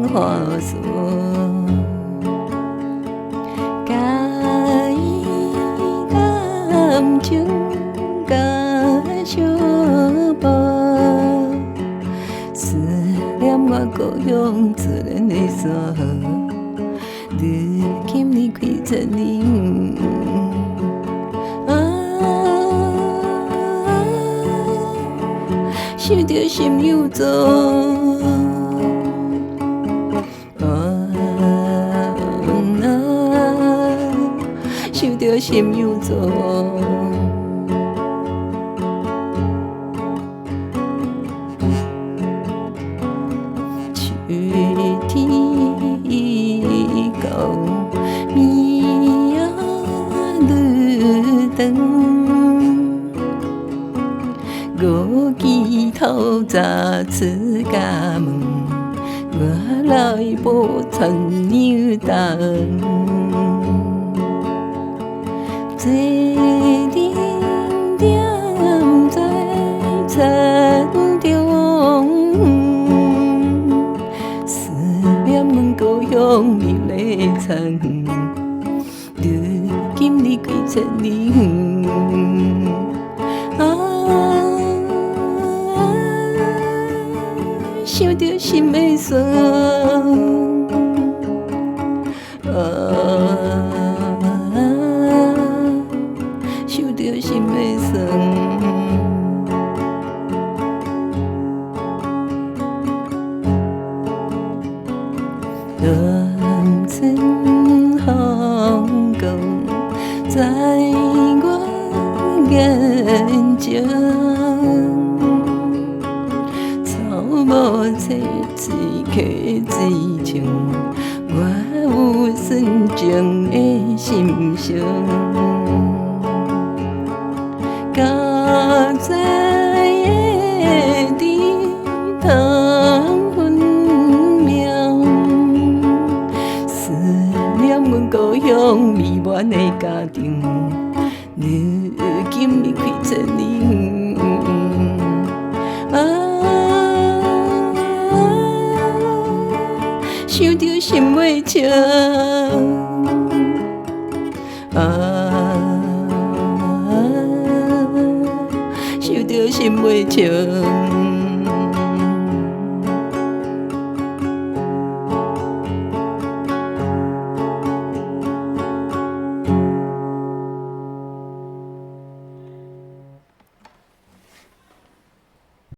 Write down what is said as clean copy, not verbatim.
花素，甲伊感情甲相报，思念我故乡自然的山河，如今你开千年。想着心又痛，想着心又痛。秋天到，暝仔日长。五更透早出家门，我来报田娘东。坐定点在田中，思念阮故乡美丽田，如今你归千年。想着心的酸，想着心的酸。南村风光在我眼前。无切水客之情，我有纯情的心声。家在的地堂分明，思念阮故乡美满的家庭，如今你开千年。想着心袂清，想着心袂清。